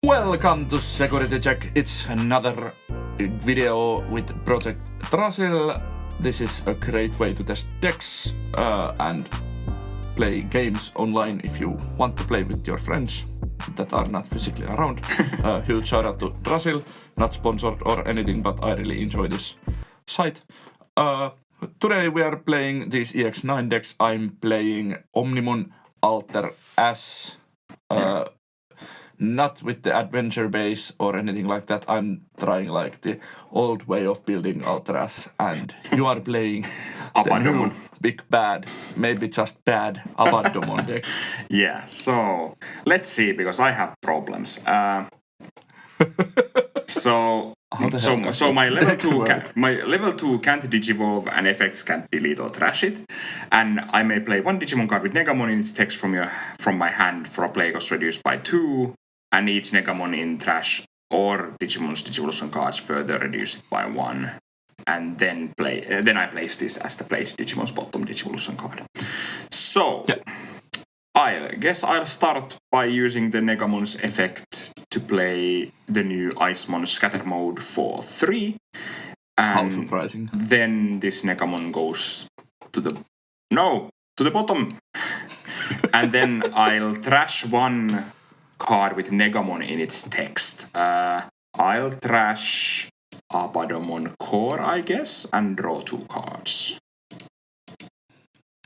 Welcome to Security Check. It's another video with Project Drasil. This is a great way to test decks and play games online if you want to play with your friends that are not physically around. Huge shout out to Drasil, not sponsored or anything, but I really enjoy this site. Today we are playing these EX9 decks. I'm playing Omnimon Alter as not with the adventure base or anything like that. I'm trying like the old way of building Alteras, and you are playing the new big bad, maybe just bad Abbadomon deck. Yeah, so let's see, because I have problems. So my level 2 can't digivolve and effects can't delete or trash it, and I may play one Digimon card with Negamon in its text from my hand for a play cost reduced by 2, and each Negamon in trash or Digimon's Digivolution cards further reduce it by 1, and then I place this as the played Digimon's bottom Digivolution card. So I guess I'll start by using the Negamon's effect to play the new Icemon Scatter Mode for 3. How surprising. Then this Negamon goes to the bottom. And then I'll trash one card with Negamon in its text. I'll trash Abbadomon Core, I guess, and draw 2 cards.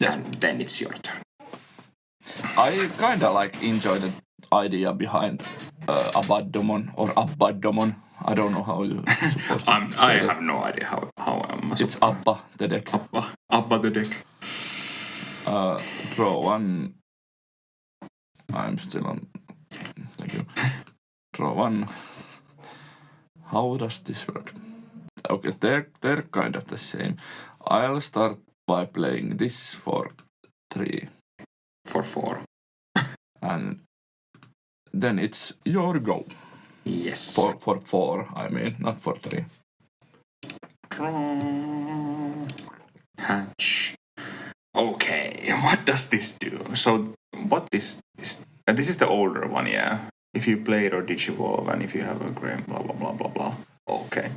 Yes. And then it's your turn. I kinda enjoy the idea behind Abbadomon or Abbadomon. I don't know how you're supposed to say I have no idea how I'm It's Abba the deck. Abba the deck. Draw one. I'm still on. Thank you. Draw one. How does this work? Okay, they're kind of the same. I'll start by playing this for 3. For 4. And then it's your go. Yes. For 4, I mean, not for 3. Hatch. Okay, what does this do? So, what is this? This is the older one, yeah. If you play it or digivolve, and if you have a grim, blah blah blah blah blah. Okay.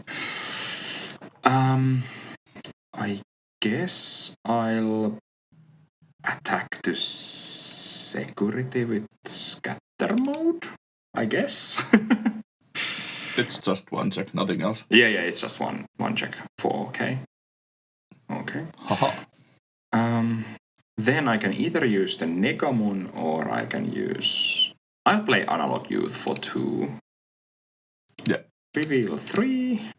I guess I'll attack to security with scatter mode, I guess. It's just one check, nothing else. Yeah, it's just one check for okay. Haha. Then I can either use the Negamon or I'll play Analog Youth for 2. Yeah. Reveal 3.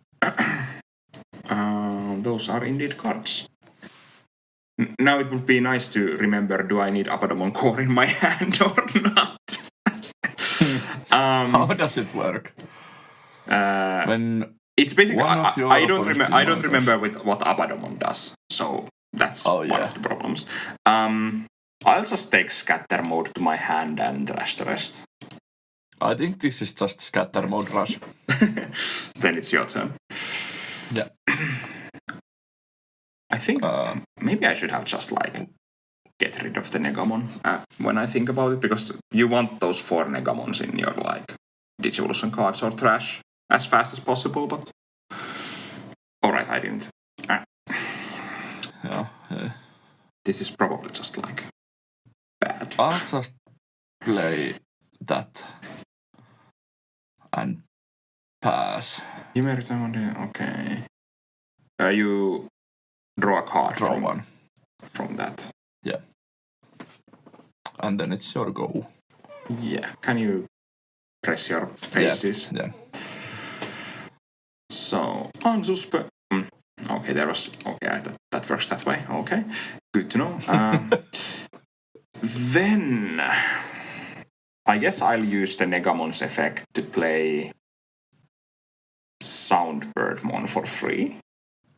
Those are indeed cards. Now it would be nice to remember, do I need Abbadomon Core in my hand or not? How does it work? When it's basically I don't remember with what Abbadomon does, so that's one of the problems. I'll just take Scatter Mode to my hand and trash the rest. I think this is just Scatter Mode rush. Then it's your turn. Yeah. I think maybe I should have just get rid of the Negamon when I think about it, because you want those 4 Negamons in your Digivolution cards or trash as fast as possible, but alright, I didn't. Yeah. This is probably just bad. I'll just play that and pass. You may return one. Okay. You draw a card. Draw one from that. Yeah. And then it's your go. Yeah. Can you press your faces? Yeah. So unsuspect. Okay, that works that way. Okay, good to know. Then I guess I'll use the Negamon's effect to play Soundbirdmon for 3,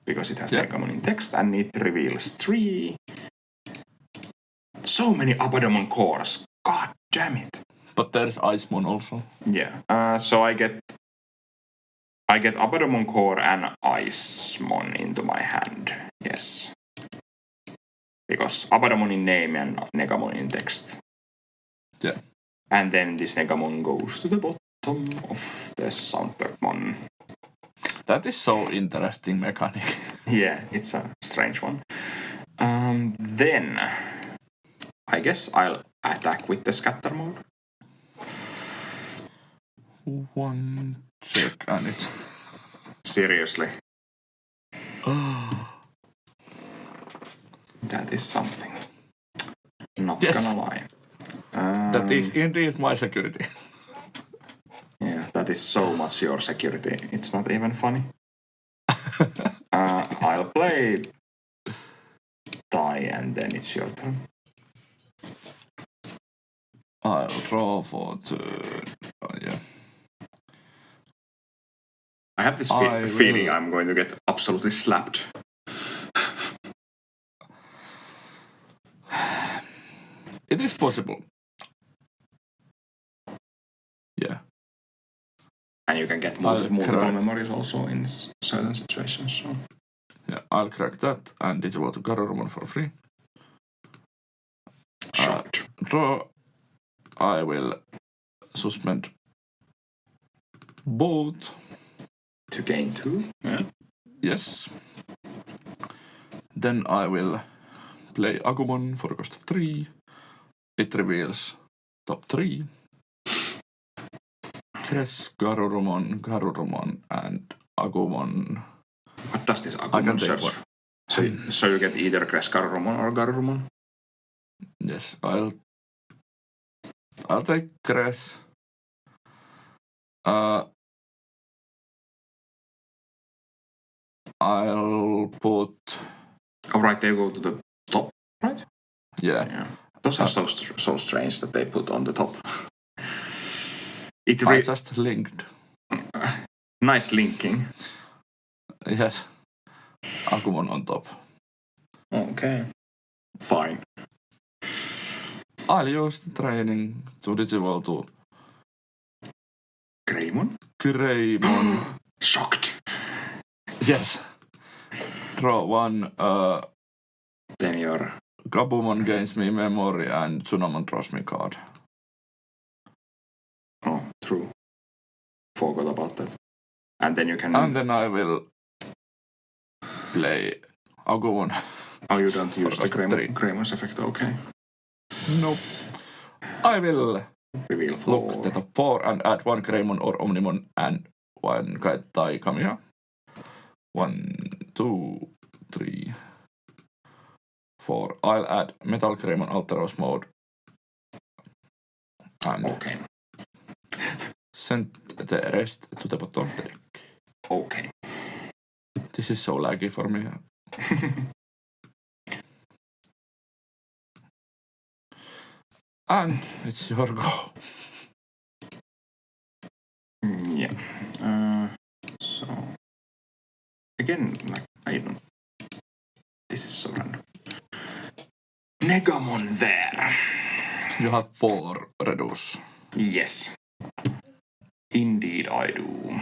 because it has Negamon in text and it reveals 3. So many Abbadomon cores. God damn it. But there's Icemon also. Yeah. So I get Abbadomon Core and Icemon into my hand. Yes. Because Abbadomon in name and Negamon in text. Yeah. And then this Negamon goes to the bottom. bottom of the Soundbirdmon. That is so interesting mechanic. Yeah, it's a strange one. Then I guess I'll attack with the scatter mode. One check and it's... Seriously. That is something. Not gonna lie. That is indeed my security. Yeah, that is so much your security. It's not even funny. I'll play die and then it's your turn. I'll draw for turn. Yeah. I have this feeling I'm going to get absolutely slapped. It is possible. Yeah. And you can get multiple memories also in certain situations. So. Yeah, I'll crack that and Digimon to Garurumon for free. Draw. I will suspend both. To gain 2? Yeah. Yes. Then I will play Agumon for a cost of 3. It reveals top 3. Cress, Garurumon, and Agumon. What does this Agumon search? So you get either Cress, Garurumon or Garurumon? Yes, I'll take Cress. I'll put... Oh, right, they go to the top, right? Yeah. Those are so strange that they put on the top. I just linked. Nice linking. Yes. Agumon on top. Okay. Fine. I'll use the training to Digivolve to... Greymon? Shocked. Yes. Draw 1. Then your... Gabumon gains me memory and Tsunamon draws me card. Oh, true. Forgot about that. And then you can... And then I will play Agumon. Oh, you don't use the Greymon's effect, okay. Nope. I will reveal 4. Look at the 4 and add 1 Greymon or Omnimon and 1 Kaitai Kamiya. 1, 2, 3, 4. I'll add Metal Greymon Alteros mode. And okay. Send the rest to the bottom of the deck. Okay. This is so laggy for me. And it's your go. Yeah. So again, like I don't. This is so random. Negamon there. You have 4 reduce. Yes. Indeed, I do.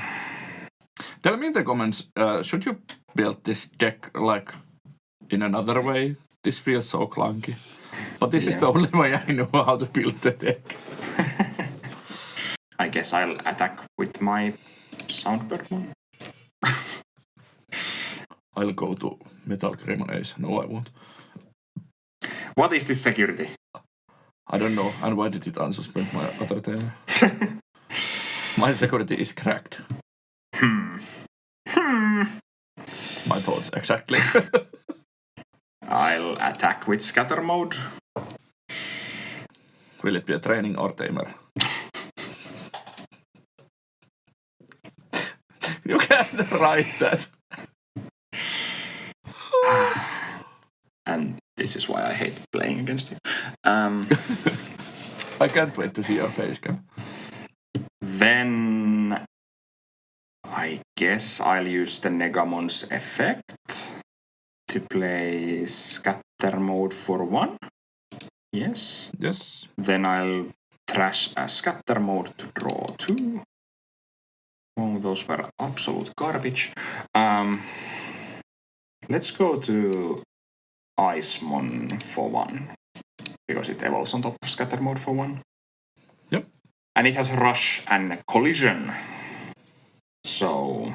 Tell me in the comments, should you build this deck like in another way? This feels so clunky. But this is the only way I know how to build the deck. I guess I'll attack with my Soundbirdmon. I'll go to Metal Greymon Ace. No, I won't. What is this security? I don't know. And why did it unsuspend my other tamer? My security is cracked. My thoughts, exactly. I'll attack with scatter mode. Will it be a training or tamer? You can't write that. And this is why I hate playing against you. I can't wait to see your face cam. Then I guess I'll use the Negamon's effect to play scatter mode for 1. Yes. Yes. Then I'll trash a scatter mode to draw 2. Oh, those were absolute garbage. Let's go to Icemon for 1. Because it evolves on top of scatter mode for 1. Yep. And it has rush and collision. So...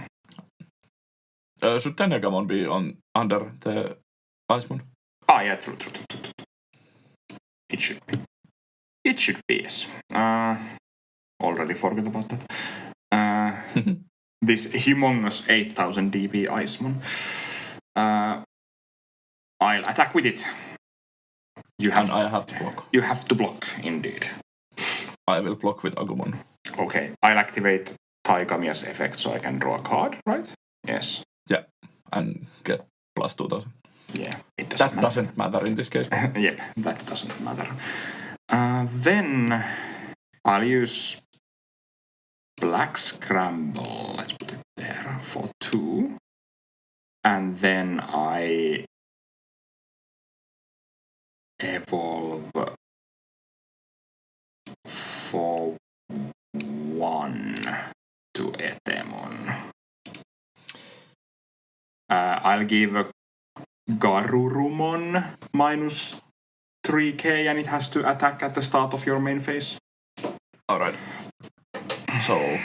should the Negamon be under the Icemon? Yeah, true. It should be. It should be, yes. Already forgot about that. This humongous 8000 dp Icemon. I'll attack with it. I have to block. You have to block, indeed. I will block with Agumon. Okay, I'll activate Taikamiya's effect so I can draw a card, right? Yes. Yeah, and get plus 2000. Yeah, it doesn't matter. Doesn't matter in this case. Yep, that doesn't matter. Then I'll use Black Scramble, let's put it there, for 2. And then I evolve for 1 to Etemon. I'll give a Garurumon minus 3k and it has to attack at the start of your main phase. Alright. So...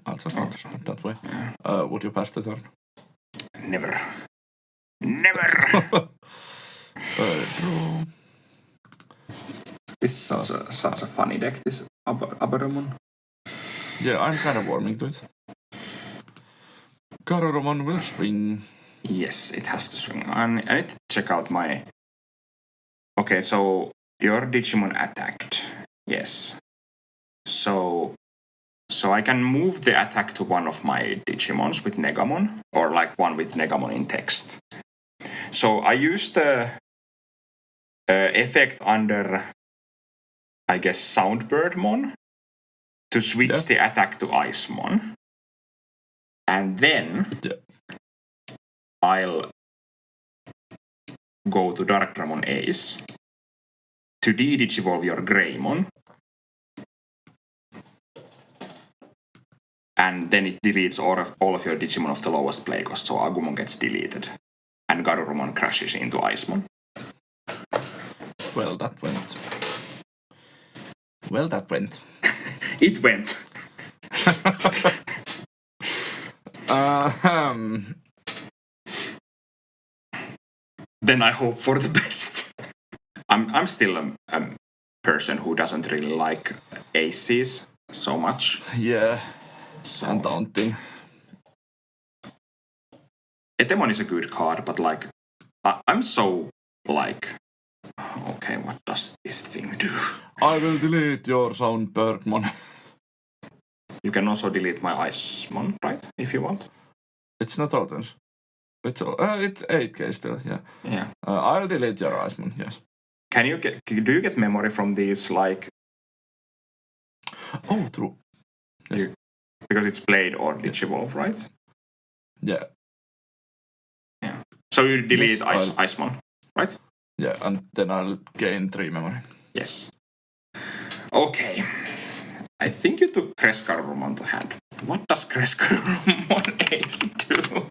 I'll just not respond that way. Yeah. Would you pass the turn? Never. Draw. This is such a funny deck, this Abbadomon. Yeah, I'm kind of warming to it. Garurumon will swing. Yes, it has to swing. I need to check out my... Okay, so your Digimon attacked. Yes. So I can move the attack to one of my Digimons with Negamon, or like one with Negamon in text. So I use the effect under, I guess, Soundbirdmon to switch the attack to Icemon. And then I'll go to Darkramon Ace to de-digivolve your Greymon. And then it deletes all of your Digimon of the lowest play cost, so Agumon gets deleted. And Garurumon crashes into Icemon. Well, that went. It went. Then I hope for the best. I'm still a person who doesn't really like aces so much. Yeah. And daunting. Etemon is a good card, but like I'm so like, okay, what does this thing do? I will delete your Soundbirdmon. You can also delete my Icemon, right? If you want. It's not Autumn's. It's 8k still, yeah. Yeah. I'll delete your Icemon, yes. Do you get memory from these, like... Oh, true. Yes. Because it's played or Digivolve, right? Yeah. Yeah. So you delete Icemon, right? Yeah, and then I'll gain 3 memory. Yes. Okay. I think you took Garurumon to hand. What does Garurumon Ace do?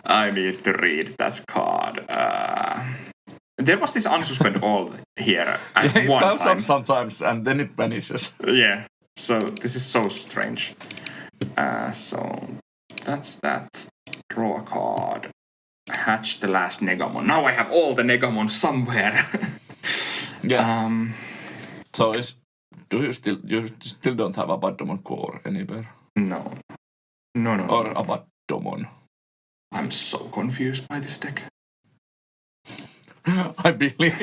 I need to read that card. There was this unsuspend all here at it one comes time. up sometimes and then it vanishes. Yeah. So this is so strange. So that's that. Draw a card. Hatch the last Negamon. Now I have all the Negamon somewhere. Yeah. So you still don't have Abbadomon core anywhere? No. Or Abbadomon? I'm so confused by this deck. I believe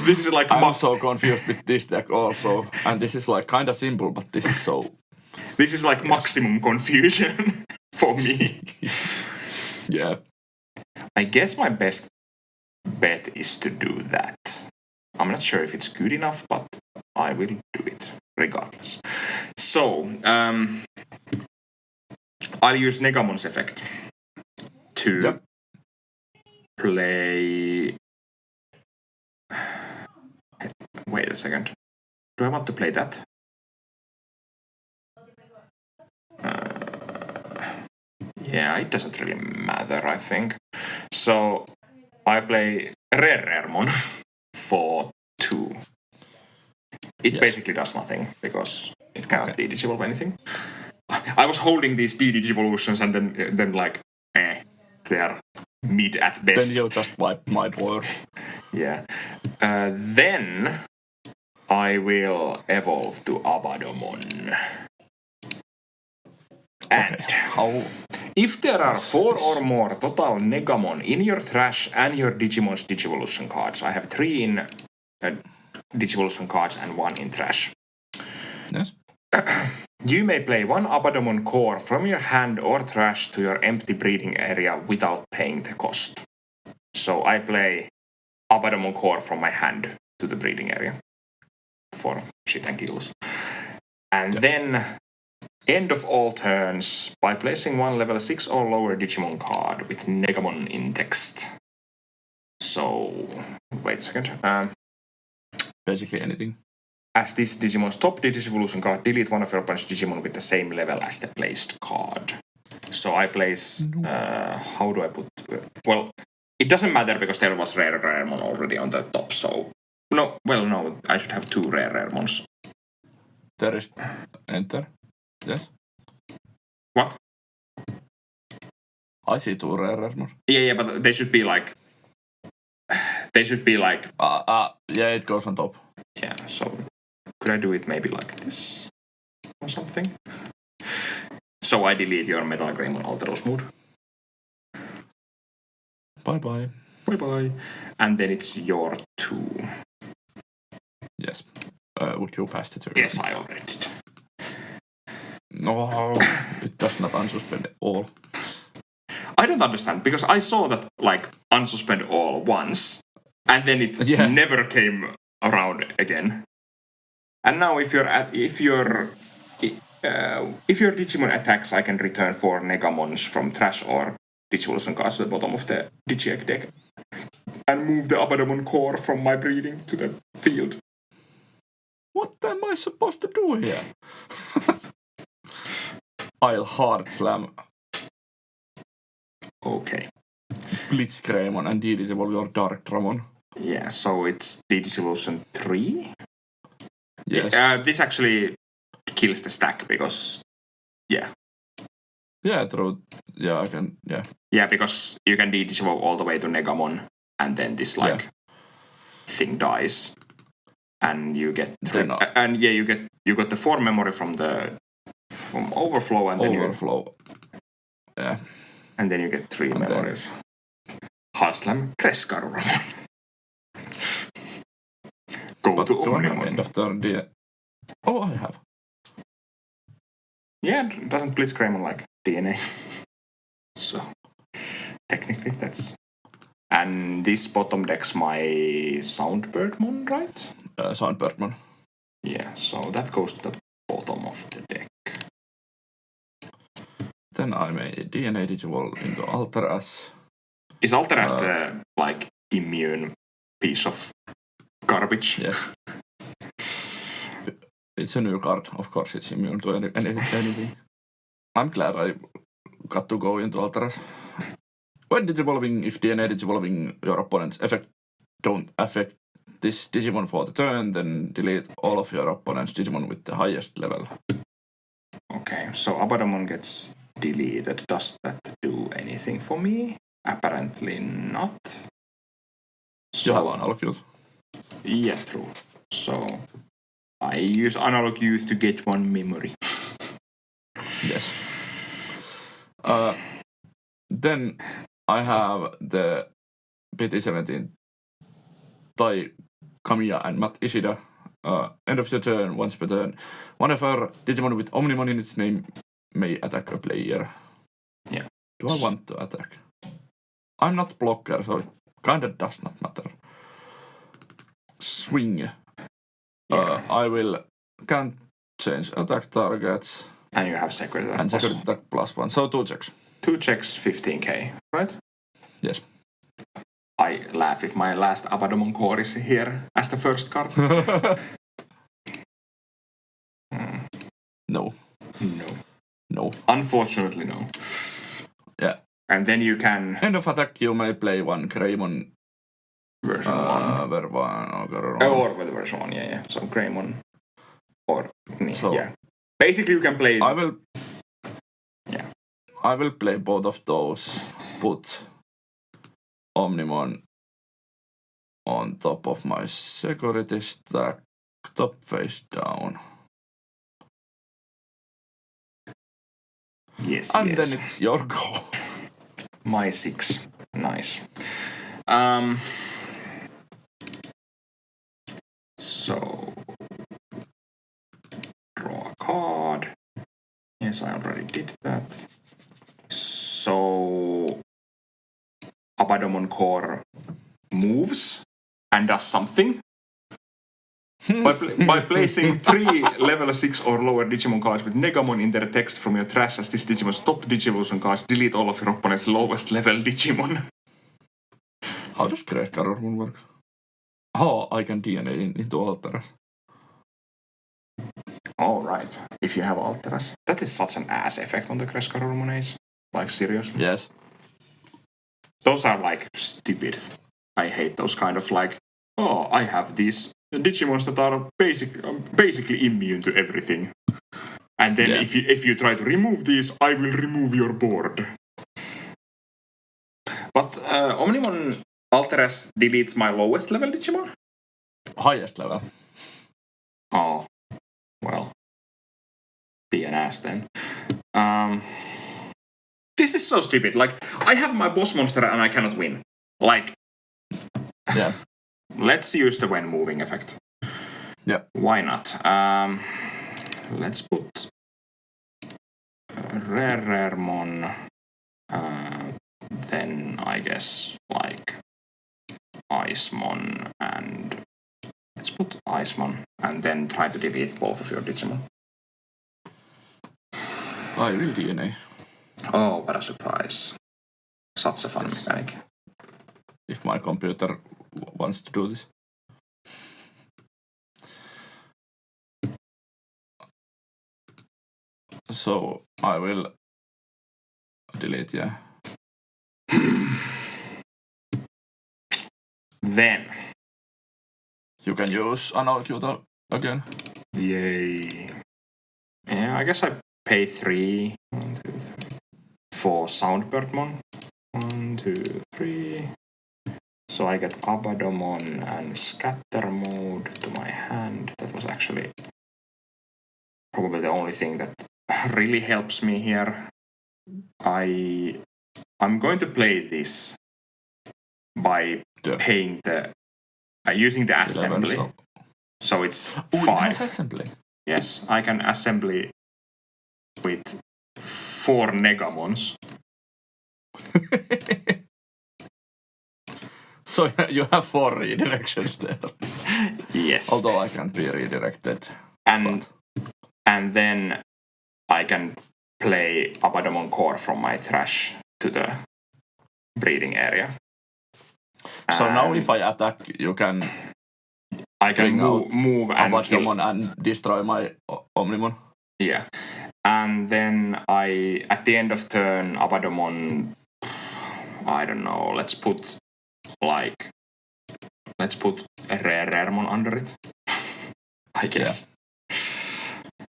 this is like I'm so confused with this deck also, and this is like kind of simple, but this is so. This is like maximum confusion for me. Yeah. I guess my best bet is to do that. I'm not sure if it's good enough, but I will do it regardless. So, I'll use Negamon's effect to play... Wait a second. Do I want to play that? Yeah, it doesn't really matter, I think. So, I play Rerermon for 2. It basically does nothing because it cannot de-digivolve anything. I was holding these de-digivolutions and then like, they're mid at best. Then you just wipe my board. Yeah. Then I will evolve to Abbadomon. And how if there are 4 or more total Negamon in your trash and your Digimon's Digivolution cards, I have 3 in Digivolution cards and 1 in trash. Yes. You may play 1 Abbadomon core from your hand or trash to your empty breeding area without paying the cost. So I play Abbadomon core from my hand to the breeding area for shit and giggles. And then, end of all turns, by placing 1 level 6 or lower Digimon card with Negamon in text. So, wait a second. Basically anything. As this Digimon's top Digivolution card, delete one of your opponent's Digimon with the same level as the placed card. So I place... how do I put... well, it doesn't matter because there was Raremon already on the top, so... No, I should have 2 Raremons. There is... Enter. Yes. What? I see 2 Raremons. Yeah, but they should be like... Yeah, it goes on top. Yeah, so... Could I do it maybe like this? Or something? So I delete your Metal Greymon Alteros mood. Bye-bye. Bye-bye. And then it's your 2. Yes. Would you pass the turn? Yes, I already did. No, it does not unsuspend all. I don't understand, because I saw that, like, unsuspend all once, and then it never came around again. And now if your Digimon attacks, I can return 4 Negamons from trash or Digivolution cards to the bottom of the Digiegg deck. And move the Abbadomon core from my breeding to the field. What am I supposed to do here? I'll hard slam. Okay. Blitz Greymon and de-digivolve your Dark Dramon. Yeah, so it's de-digivolution 3? Yes. This actually kills the stack because, Yeah, true. Yeah, I can, Yeah, because you can de-digivolve all the way to Negamon, and then this, thing dies. And you get... you got the 4 memory from Overflow, and then Overflow. Yeah. And then you get 3 memories. Harslam Kreskaruramon. Go to Omnimon. End of turn Oh, I have. Yeah, doesn't Blitzcraymon like DNA? So, technically that's... And this bottom deck's my Soundbirdmon, right? Soundbirdmon. Yeah, so that goes to the bottom of the deck. Then I made DNA Digivolve into Alteras. Is Alteras the, immune piece of garbage? Yes. It's a new card. Of course, it's immune to anything. I'm glad I got to go into Alteras. When Digivolving, if DNA Digivolving your opponent's effect don't affect this Digimon for the turn, then delete all of your opponent's Digimon with the highest level. Okay, so Abbadomon gets deleted. Does that do anything for me? Apparently not. You have Analog Youth. Yeah, true. So I use Analog Youth to get 1 memory. Yes. Then I have the PT17 Tai Kamiya and Matt Ishida. End of your turn, once per turn. One of our Digimon with Omnimon in its name may attack a player. Yeah. Do I want to attack? I'm not blocker, so it kinda does not matter. Swing. I can't change attack targets. And you have secret attack. And secret attack +1. So 2 checks. 2 checks, 15k, right? Yes. I laugh if my last Abbadomon core is here as the first card. No. Unfortunately, no. Yeah. And then you can... End of attack, you may play 1 Greymon version 1. Or with version 1, yeah. So Greymon or yeah. Basically, you can play. I will play both of those. Put Omnimon on top of my security stack, top face down. Yes, and then it's your go. My 6. Nice. So draw a card. Yes, I already did that. So Abbadomon core moves and does something. By placing 3 level 6 or lower Digimon cards with Negamon in their text from your trash as this Digimon's top Digivolution cards, delete all of your opponent's lowest level Digimon. How does Great-Garurumon work? Oh, I can DNA into Alteras. Alright, if you have Alteras. That is such an ass effect on the Great-Garurumon Ace. Like, seriously? Yes. Those are, like, stupid. I hate those kind of, like, oh, I have these Digimons that are basically immune to everything. And then if you try to remove these, I will remove your board. But Omnimon Alteras deletes my lowest level Digimon? Highest level. Oh, well. Be an ass then. This is so stupid. Like, I have my boss monster and I cannot win. Like, yeah. Let's use the when moving effect. Yeah. Why not? Let's put Raremon. Then I guess like Icemon, and let's put Icemon and then try to delete both of your Digimon. I will DNA. Oh, what a surprise. Such a fun mechanic. If my computer wants to do this. So I will delete, yeah. Then you can use Analcuta again. Yay. Yeah, I guess I pay 3. 1, 2, 3. For Soundbirdmon. 1, 2, 3. So I get Abbadomon and Scatter Mode to my hand. That was actually probably the only thing that really helps me here. I'm going to play this by paying using the assembly. 11, so it's 5. It has assembly. Yes, I can assembly with 4 Negamons. So you have 4 redirections there. Yes. Although I can't be redirected. And then I can play Abbadomon core from my trash to the breeding area. So now if I attack, you can... I can move and Abbadomon and destroy my Omnimon. Yeah. And then at the end of turn, Abbadomon, I don't know, let's put a Raremon under it. I guess. Yeah.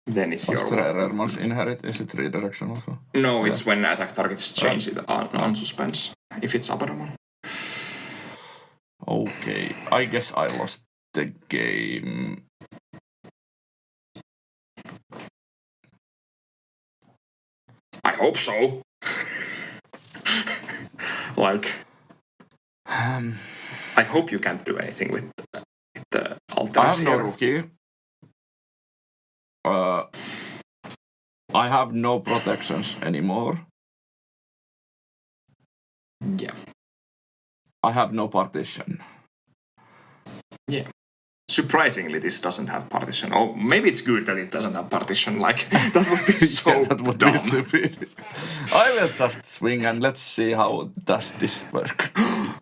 Then it's your Raremon's inherit, is it redirection also? No, it's when attack targets change it on suspense, if it's Abbadomon. Okay, I guess I lost the game. I hope so. I hope you can't do anything with the Alteras. I have no rookie. I have no protections anymore. Yeah. I have no partition. Yeah. Surprisingly, this doesn't have partition. Oh, maybe it's good that it doesn't have partition. Like, that would be so that would dumb. Be stupid. I will just swing and let's see how does this work.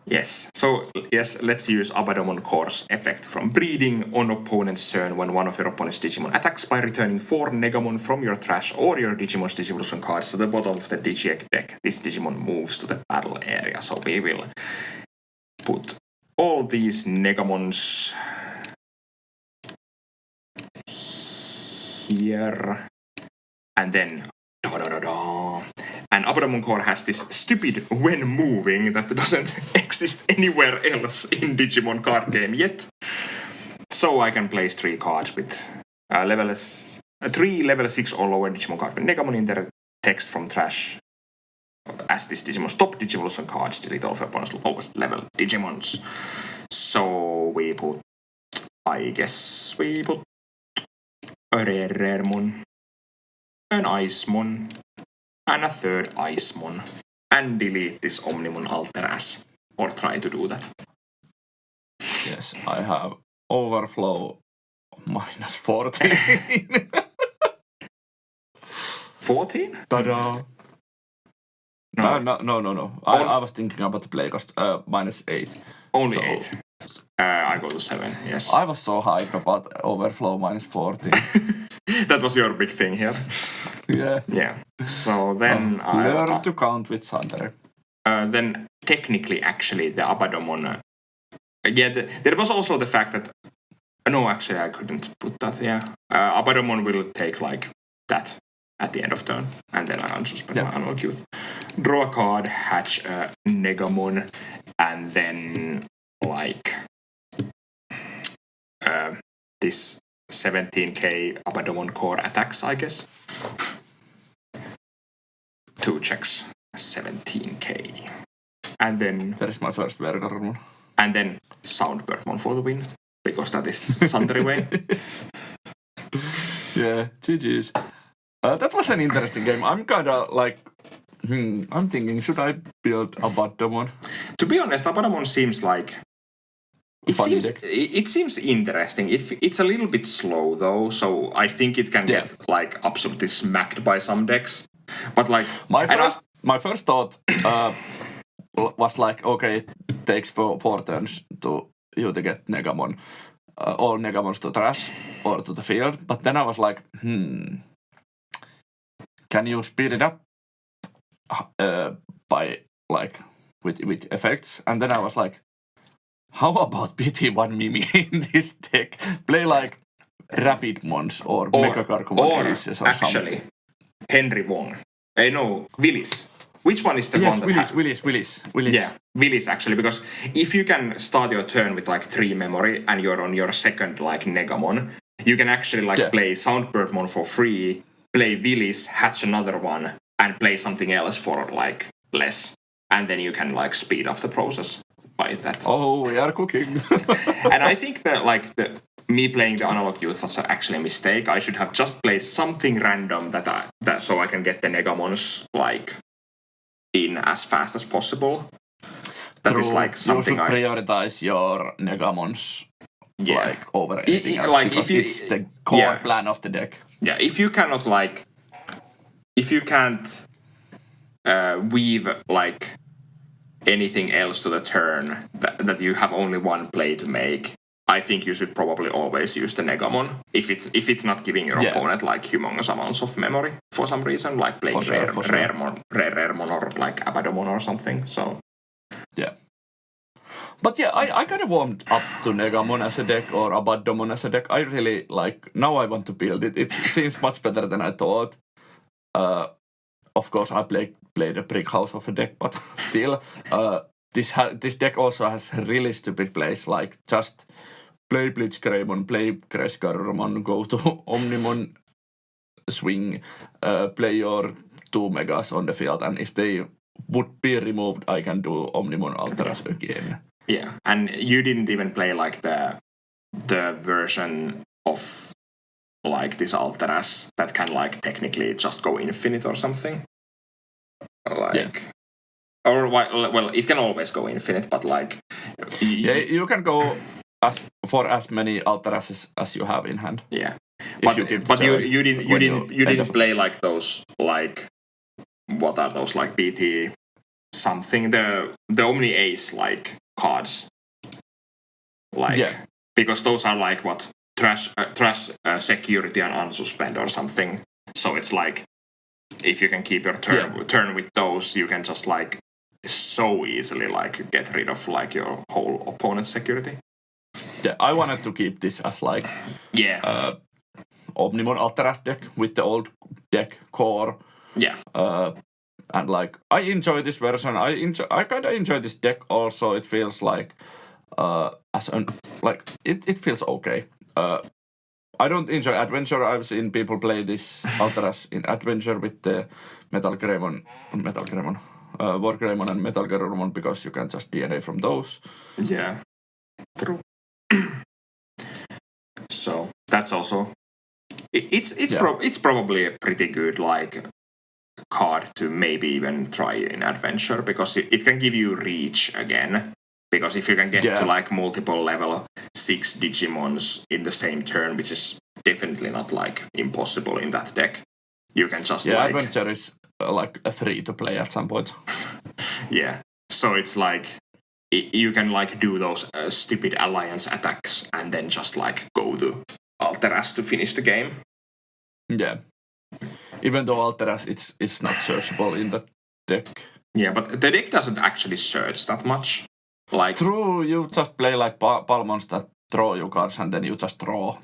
Yes. So, yes, let's use Abbadomon Core's effect from breeding on opponent's turn when one of your opponent's Digimon attacks by returning 4 Negamon from your trash or your Digimon's Digivolution cards to the bottom of the Digiegg deck. This Digimon moves to the battle area. So we will put all these Negamons here, and then and Abbadomon core has this stupid when moving that doesn't exist anywhere else in Digimon card game yet. So I can place 3 cards with 3 level 6 or lower Digimon card with Negamon in their text from trash. As this Digimon's top Digivolution cards delete all of opponent's lowest level Digimons. So we put a Raremon, an Icemon, and a third Icemon, and delete this Omnimon Alter as, or try to do that. Yes, I have Overflow minus 14. 14? Ta-da! No. I was thinking about the play cost. Minus 8. Only 8. I go to 7, yes. I was so hyped about Overflow minus 14. That was your big thing here. Yeah. So then learn to count with Sander. Then technically, actually, the Abbadomon. There was also the fact that. No, actually, I couldn't put that. Yeah, Abbadomon will take like that at the end of turn, and then I unsuspend my Analog Youth. Draw a card, hatch a Negamon, and then like this 17k Abbadomon core attacks, I guess. 2 checks, 17k. And then... That is my first Vergarmon. And then Soundbirdmon for the win, because that is Sanderi way. Yeah, GG's. That was an interesting game. I'm kinda like... I'm thinking, should I build Abbadomon? To be honest, Abbadomon seems like... It seems interesting. It's a little bit slow though, so I think it can get like absolutely smacked by some decks. But like my first thought was like, okay, it takes 4 turns to you to get Negamon, all Negamons to trash or to the field. But then I was like, can you speed it up by like with effects? And then I was like, how about BT1 Mimi in this deck? Play like Rapidmons or Mega Gargomon Aces or actually, something. Henry Wong. No, Willis. Which one is the one that Willis. Yeah, Willis actually, because if you can start your turn with like 3 memory and you're on your second like Negamon, you can actually like play Soundbirdmon for free, play Willis, hatch another one, and play something else for like less. And then you can like speed up the process by that. Oh, we are cooking. And I think that like me playing the Analog Youth was actually a mistake. I should have just played something random that so I can get the Negamons like in as fast as possible. That is like something you should prioritize your Negamons like over anything else, like because it's the core plan of the deck. Yeah, if you can't weave like anything else to the turn that you have only one play to make, I think you should probably always use the Negamon if it's not giving your opponent like humongous amounts of memory for some reason, like playing Raremon or like Abbadomon or something. So yeah. But yeah, I kind of warmed up to Negamon as a deck or Abbadomon as a deck. I really like, now I want to build it. It seems much better than I thought. Of course, I played a brick house of a deck, but still, this deck also has really stupid plays, like just play Blitzgreymon, play Kresgarmon, go to Omnimon, swing, play your 2 megas on the field, and if they would be removed, I can do Omnimon Alteras again. Yeah, and you didn't even play like the version of like this Alteras that can like technically just go infinite or something. Or well, it can always go infinite, but like you can go for as many Alterases as you have in hand. Yeah, but you didn't play like those like what are those like BT something the Omni Ace like cards because those are like what trash security and unsuspend or something. So it's like if you can keep your turn with those, you can just like so easily like get rid of like your whole opponent's security. Yeah, I wanted to keep this as like Omnimon Alteras deck with the old deck core. Yeah. And like I enjoy this version. I kind of enjoy this deck also. It feels like it feels okay. I don't enjoy Adventure. I've seen people play this Alteras in Adventure with the War Greymon, and Metal Greymon because you can just DNA from those. Yeah, true. So that's also it's probably a pretty good like card to maybe even try in Adventure because it can give you reach again. Because if you can get to like multiple level 6 Digimons in the same turn, which is definitely not like impossible in that deck, you can just Adventure is like a free to play at some point. Yeah, so it's like you can like do those stupid alliance attacks and then just like go to Alteras to finish the game. Yeah, even though Alteras it's not searchable in the deck. Yeah, but the deck doesn't actually search that much. Like true, you just play like Palmons that draw you cards and then you just draw.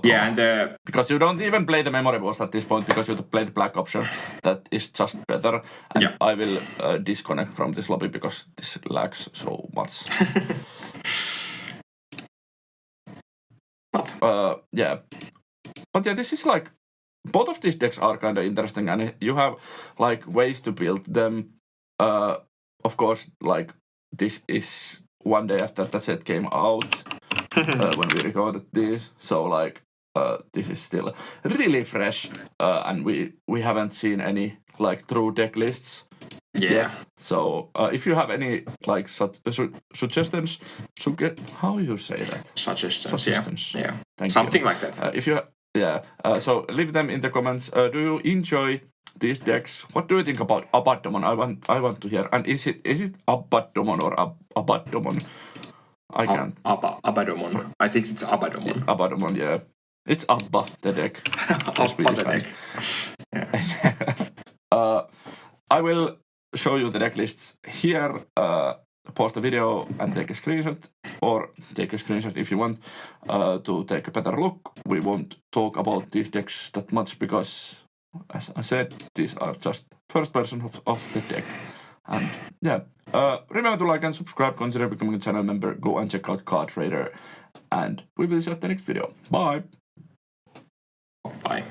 Yeah, and because you don't even play the memorables at this point because you play the black option that is just better. And I will disconnect from this lobby because this lags so much. But this is like both of these decks are kind of interesting and you have like ways to build them. Of course, like this is one day after that set came out when we recorded this, so like this is still really fresh and we haven't seen any like true deck lists yet. So if you have any like suggestions, how you say that? Suggestions. Yeah. Thank something you. Like that. If you so leave them in the comments. Do you enjoy these decks? What do you think about Abbadomon? I want to hear. And is it Abbadomon or Abbadomon? I can't. Abbadomon. I think it's Abbadomon. Abbadomon, yeah. It's Abba, the deck. Abba the deck. Yeah. I will show you the deck lists here. Pause the video and take a screenshot, or take a screenshot if you want to take a better look. We won't talk about these decks that much because, as I said, these are just first version of the deck. And remember to like and subscribe, consider becoming a channel member, go and check out Card Trader, and we will see you at the next video. Bye! Bye.